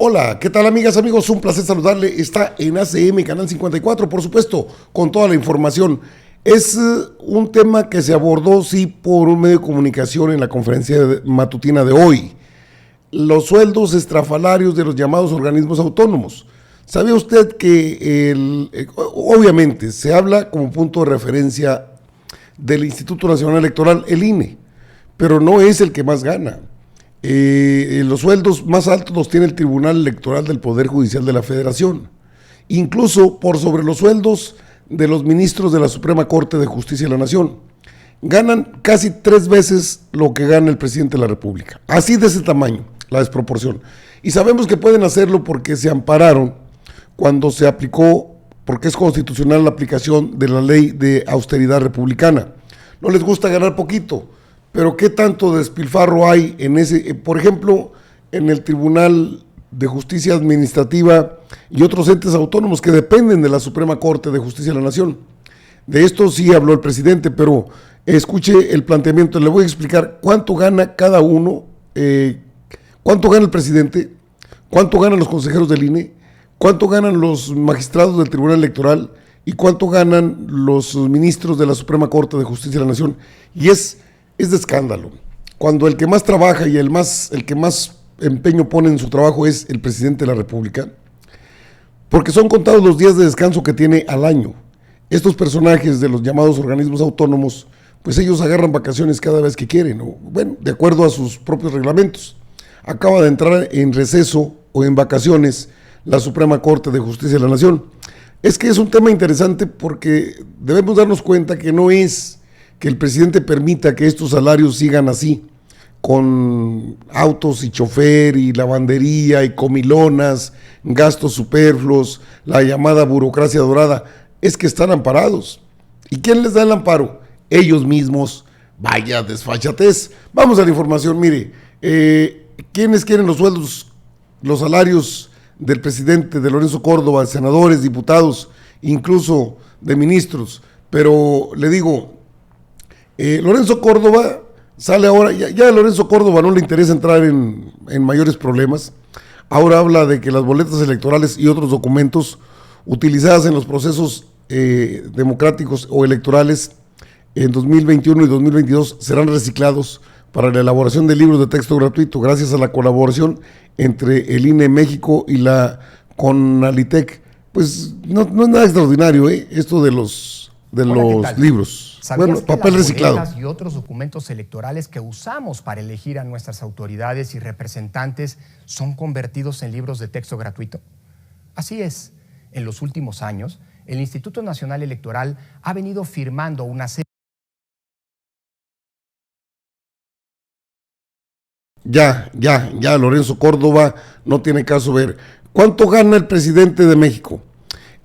Hola, ¿qué tal amigas, amigos? Un placer saludarle. Está en ACM, Canal 54, por supuesto, con toda la información. Es un tema que se abordó, sí, por un medio de comunicación en la conferencia matutina de hoy. Los sueldos estrafalarios de los llamados organismos autónomos. ¿Sabe usted que obviamente se habla como punto de referencia del Instituto Nacional Electoral, el INE, pero no es el que más gana? Los sueldos más altos los tiene el Tribunal Electoral del Poder Judicial de la Federación, incluso por sobre los sueldos de los ministros de la Suprema Corte de Justicia de la Nación. Ganan casi 3 veces lo que gana el presidente de la República. Así de ese tamaño, la desproporción. Y sabemos que pueden hacerlo porque se ampararon cuando se aplicó, porque es constitucional la aplicación de la ley de austeridad republicana. No les gusta ganar poquito, pero ¿qué tanto despilfarro hay en ese? Por ejemplo, en el Tribunal de Justicia Administrativa y otros entes autónomos que dependen de la Suprema Corte de Justicia de la Nación. De esto sí habló el presidente, pero escuche el planteamiento. Le voy a explicar cuánto gana cada uno, cuánto gana el presidente, cuánto ganan los consejeros del INE, cuánto ganan los magistrados del Tribunal Electoral y cuánto ganan los ministros de la Suprema Corte de Justicia de la Nación. Y es de escándalo. Cuando el que más trabaja y el que más empeño pone en su trabajo es el presidente de la República, porque son contados los días de descanso que tiene al año. Estos personajes de los llamados organismos autónomos, pues ellos agarran vacaciones cada vez que quieren, bueno, de acuerdo a sus propios reglamentos. Acaba de entrar en receso o en vacaciones la Suprema Corte de Justicia de la Nación. Es que es un tema interesante porque debemos darnos cuenta que no es que el presidente permita que estos salarios sigan así, con autos y chofer y lavandería y comilonas, gastos superfluos, la llamada burocracia dorada. Es que están amparados. ¿Y quién les da el amparo? Ellos mismos. Vaya desfachatez. Vamos a la información. Mire, ¿quiénes quieren los sueldos, los salarios del presidente, de Lorenzo Córdoba, de senadores, diputados, incluso de ministros? Pero le digo, Lorenzo Córdoba sale ahora, ya a Lorenzo Córdoba no le interesa entrar en mayores problemas. Ahora habla de que las boletas electorales y otros documentos utilizadas en los procesos democráticos o electorales en 2021 y 2022 serán reciclados para la elaboración de libros de texto gratuito gracias a la colaboración entre el INE México y la CONALITEC. Pues no es nada extraordinario, esto de los libros. Bueno, papel reciclado. Y otros documentos electorales que usamos para elegir a nuestras autoridades y representantes son convertidos en libros de texto gratuito. Así es. En los últimos años, el Instituto Nacional Electoral ha venido firmando una serie. Ya, Lorenzo Córdoba no tiene caso ver. ¿Cuánto gana el presidente de México?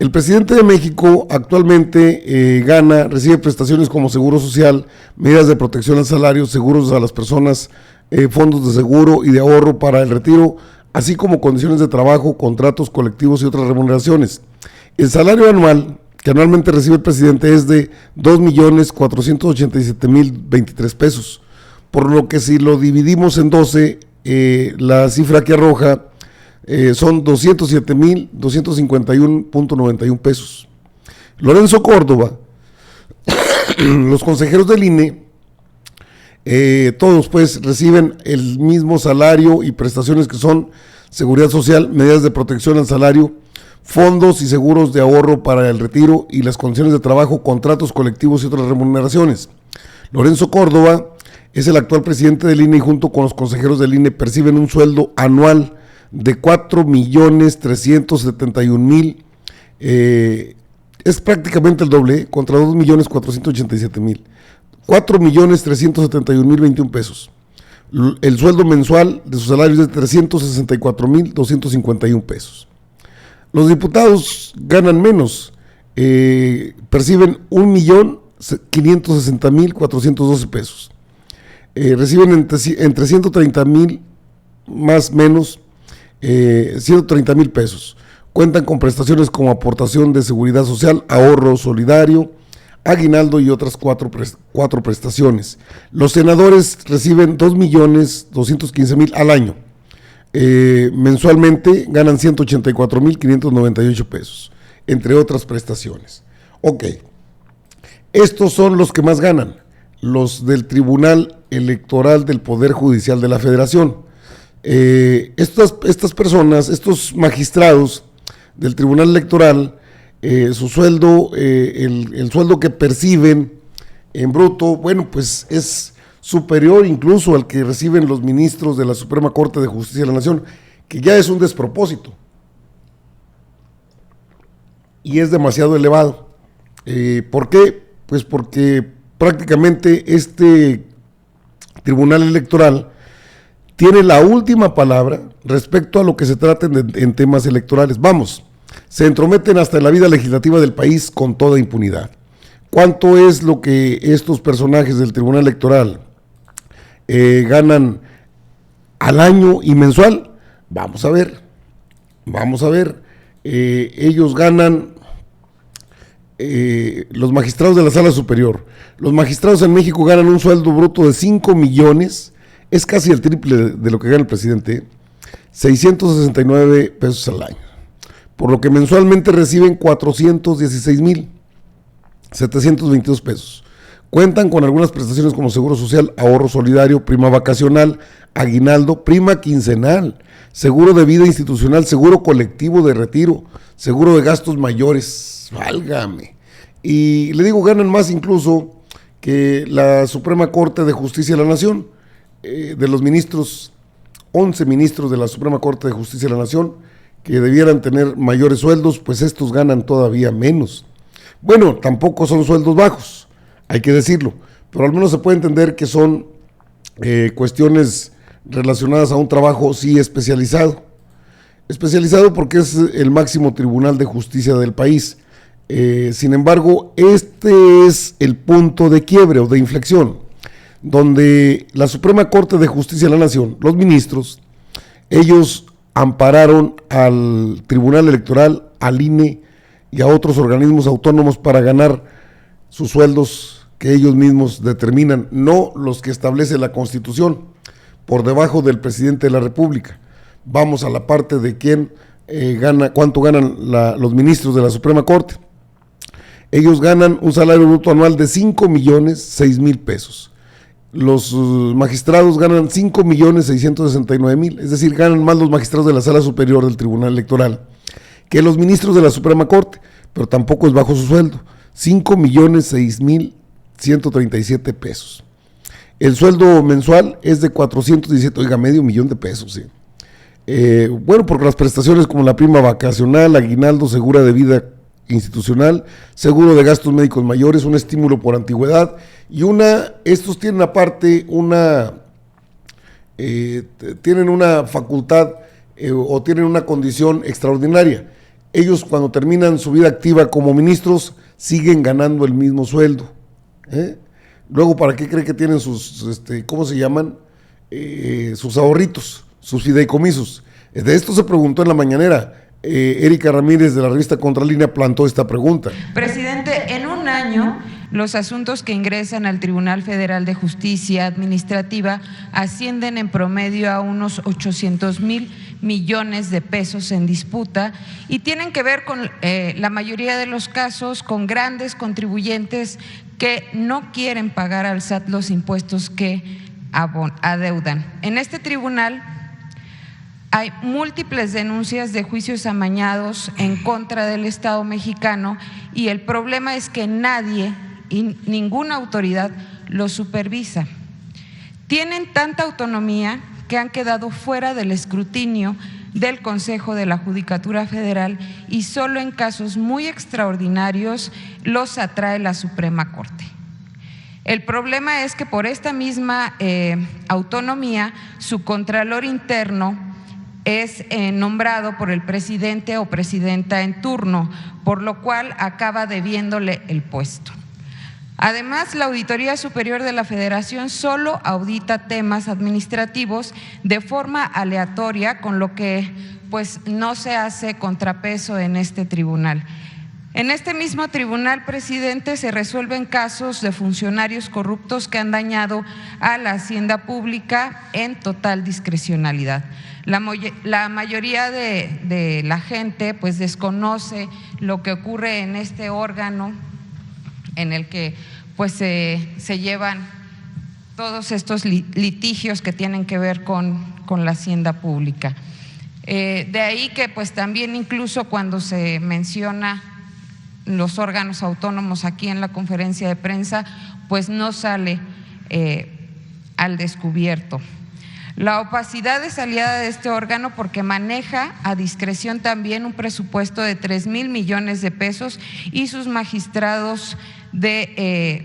El presidente de México actualmente recibe prestaciones como seguro social, medidas de protección al salario, seguros a las personas, fondos de seguro y de ahorro para el retiro, así como condiciones de trabajo, contratos colectivos y otras remuneraciones. El salario anual que anualmente recibe el presidente es de 2,487,023 pesos, por lo que si lo dividimos en 12, la cifra que arroja son 207,251.91 pesos. Lorenzo Córdoba, los consejeros del INE, todos pues reciben el mismo salario y prestaciones que son seguridad social, medidas de protección al salario, fondos y seguros de ahorro para el retiro y las condiciones de trabajo, contratos colectivos y otras remuneraciones. Lorenzo Córdoba es el actual presidente del INE y junto con los consejeros del INE perciben un sueldo anual de 4,371,000, es prácticamente el doble, contra 2,487,000, 4,371,021 pesos. El sueldo mensual de sus salarios es de 364,251 pesos. Los diputados ganan menos, perciben 1,560,412 pesos. Reciben entre 130,000 más menos 130,000 pesos. Cuentan con prestaciones como aportación de seguridad social, ahorro solidario, aguinaldo y otras cuatro prestaciones. Los senadores reciben 2,215,000 al año. mensualmente ganan 184,598 pesos, entre otras prestaciones. Ok, estos son los que más ganan, los del Tribunal Electoral del Poder Judicial de la Federación. Estas personas, estos magistrados del Tribunal Electoral, su sueldo, el sueldo que perciben en bruto, bueno, pues es superior incluso al que reciben los ministros de la Suprema Corte de Justicia de la Nación, que ya es un despropósito y es demasiado elevado. ¿Por qué? Pues porque prácticamente este Tribunal Electoral tiene la última palabra respecto a lo que se traten en temas electorales. Vamos, se entrometen hasta en la vida legislativa del país con toda impunidad. ¿Cuánto es lo que estos personajes del Tribunal Electoral ganan al año y mensual? Vamos a ver. Ellos ganan, los magistrados de la Sala Superior, los magistrados en México ganan un sueldo bruto de 5 millones, es casi el triple de lo que gana el presidente, 669 pesos al año, por lo que mensualmente reciben 416,722 pesos. Cuentan con algunas prestaciones como seguro social, ahorro solidario, prima vacacional, aguinaldo, prima quincenal, seguro de vida institucional, seguro colectivo de retiro, seguro de gastos mayores, válgame. Y le digo, ganan más incluso que la Suprema Corte de Justicia de la Nación, de los ministros, 11 ministros de la Suprema Corte de Justicia de la Nación, que debieran tener mayores sueldos, pues estos ganan todavía menos. Bueno, tampoco son sueldos bajos, hay que decirlo, pero al menos se puede entender que son cuestiones relacionadas a un trabajo sí especializado porque es el máximo tribunal de justicia del país. Sin embargo, este es el punto de quiebre o de inflexión, donde la Suprema Corte de Justicia de la Nación, los ministros, ellos ampararon al Tribunal Electoral, al INE y a otros organismos autónomos para ganar sus sueldos que ellos mismos determinan, no los que establece la Constitución, por debajo del presidente de la República. Vamos a la parte de quién gana, cuánto ganan los ministros de la Suprema Corte. Ellos ganan un salario bruto anual de 5,006,000 pesos. Los magistrados ganan 5,669,000, es decir, ganan más los magistrados de la Sala Superior del Tribunal Electoral que los ministros de la Suprema Corte, pero tampoco es bajo su sueldo, 5,006,137 pesos. El sueldo mensual es de 417, oiga, medio millón de pesos, ¿sí? Bueno, porque las prestaciones como la prima vacacional, aguinaldo, segura de vida institucional, seguro de gastos médicos mayores, un estímulo por antigüedad y estos tienen aparte tienen una facultad o tienen una condición extraordinaria. Ellos cuando terminan su vida activa como ministros siguen ganando el mismo sueldo. Luego, ¿para qué cree que tienen sus, ¿cómo se llaman? Sus ahorritos, sus fideicomisos. De esto se preguntó en la mañanera. Erika Ramírez de la revista Contralínea plantó esta pregunta. Presidente, en un año los asuntos que ingresan al Tribunal Federal de Justicia Administrativa ascienden en promedio a unos 800,000 millones de pesos en disputa y tienen que ver con la mayoría de los casos con grandes contribuyentes que no quieren pagar al SAT los impuestos que adeudan. En este tribunal hay múltiples denuncias de juicios amañados en contra del Estado mexicano y el problema es que nadie y ninguna autoridad los supervisa. Tienen tanta autonomía que han quedado fuera del escrutinio del Consejo de la Judicatura Federal y solo en casos muy extraordinarios los atrae la Suprema Corte. El problema es que por esta misma autonomía, su contralor interno es nombrado por el presidente o presidenta en turno, por lo cual acaba debiéndole el puesto. Además, la Auditoría Superior de la Federación solo audita temas administrativos de forma aleatoria, con lo que pues no se hace contrapeso en este tribunal. En este mismo tribunal, presidente, se resuelven casos de funcionarios corruptos que han dañado a la hacienda pública en total discrecionalidad. La mayoría de la gente pues desconoce lo que ocurre en este órgano en el que pues se llevan todos estos litigios que tienen que ver con la hacienda pública. De ahí que pues también incluso cuando se menciona los órganos autónomos aquí en la conferencia de prensa, pues no sale al descubierto. La opacidad es aliada de este órgano porque maneja a discreción también un presupuesto de 3,000 millones de pesos y sus magistrados de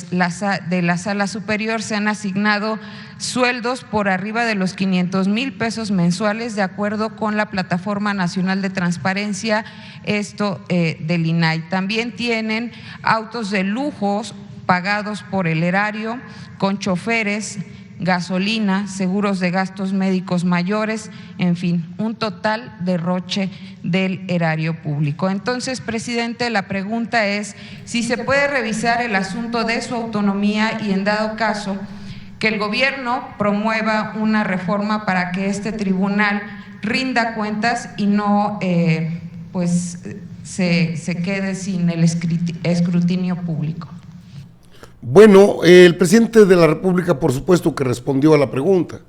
la sala superior se han asignado sueldos por arriba de los 500,000 pesos mensuales de acuerdo con la Plataforma Nacional de Transparencia, esto del INAI. También tienen autos de lujos pagados por el erario con choferes, gasolina, seguros de gastos médicos mayores, en fin, un total derroche del erario público. Entonces, presidente, la pregunta es si se puede revisar el asunto de su autonomía y, en dado caso, que el gobierno promueva una reforma para que este tribunal rinda cuentas y no se quede sin el escrutinio público. Bueno, el presidente de la República, por supuesto que respondió a la pregunta.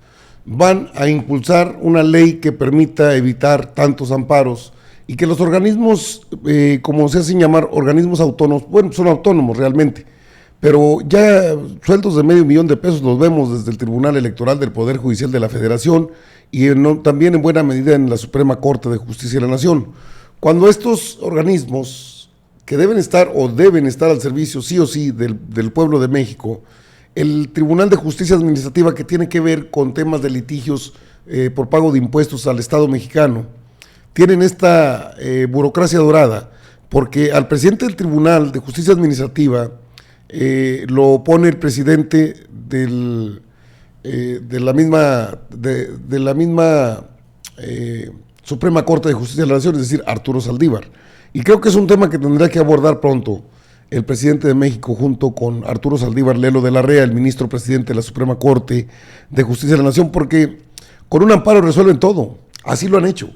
Van a impulsar una ley que permita evitar tantos amparos y que los organismos, como se hacen llamar, organismos autónomos, bueno, son autónomos realmente, pero ya sueldos de $500,000 de pesos los vemos desde el Tribunal Electoral del Poder Judicial de la Federación y también en buena medida en la Suprema Corte de Justicia de la Nación. Cuando estos organismos que deben estar al servicio sí o sí del pueblo de México, el Tribunal de Justicia Administrativa, que tiene que ver con temas de litigios por pago de impuestos al Estado mexicano, tienen esta burocracia dorada, porque al presidente del Tribunal de Justicia Administrativa lo pone el presidente de la misma Suprema Corte de Justicia de la Nación, es decir, Arturo Saldívar. Y creo que es un tema que tendrá que abordar pronto el presidente de México junto con Arturo Saldívar Lelo de la Rea, el ministro presidente de la Suprema Corte de Justicia de la Nación, porque con un amparo resuelven todo, así lo han hecho.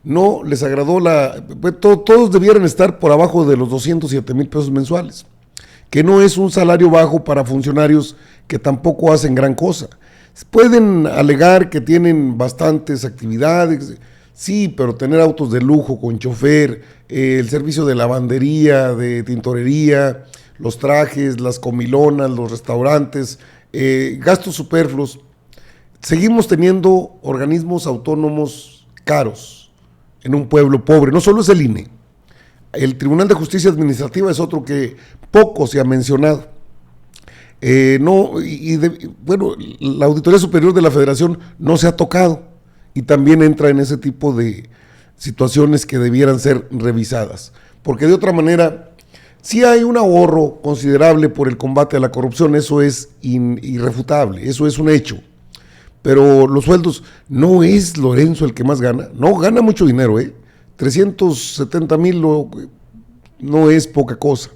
No les agradó todos debieran estar por abajo de los 207,000 pesos mensuales, que no es un salario bajo para funcionarios que tampoco hacen gran cosa. Pueden alegar que tienen bastantes actividades. Sí, pero tener autos de lujo con chofer, el servicio de lavandería, de tintorería, los trajes, las comilonas, los restaurantes, gastos superfluos. Seguimos teniendo organismos autónomos caros en un pueblo pobre. No solo es el INE. El Tribunal de Justicia Administrativa es otro que poco se ha mencionado. La Auditoría Superior de la Federación no se ha tocado. Y también entra en ese tipo de situaciones que debieran ser revisadas. Porque de otra manera, sí hay un ahorro considerable por el combate a la corrupción, eso es irrefutable, eso es un hecho. Pero los sueldos, no es Lorenzo el que más gana, no gana mucho dinero, 370,000 no es poca cosa.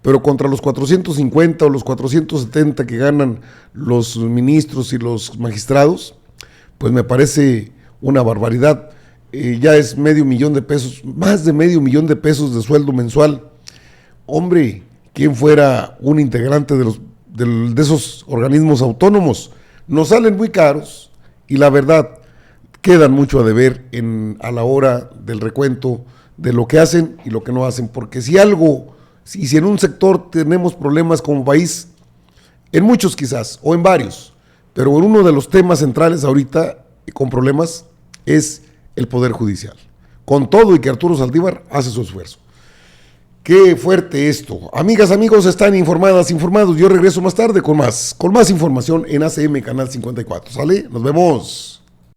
Pero contra los 450 o los 470 que ganan los ministros y los magistrados, pues me parece una barbaridad. Ya es $500,000 de pesos, más de $500,000 de pesos de sueldo mensual. Hombre, quien fuera un integrante de esos organismos autónomos, nos salen muy caros y la verdad quedan mucho a deber a la hora del recuento de lo que hacen y lo que no hacen, porque si en un sector tenemos problemas como país, en muchos quizás, o en varios, pero en uno de los temas centrales ahorita con problemas es el Poder Judicial. Con todo y que Arturo Saldívar hace su esfuerzo. Qué fuerte esto. Amigas, amigos, están informados. Yo regreso más tarde con más información en ACM Canal 54. ¿Sale? Nos vemos.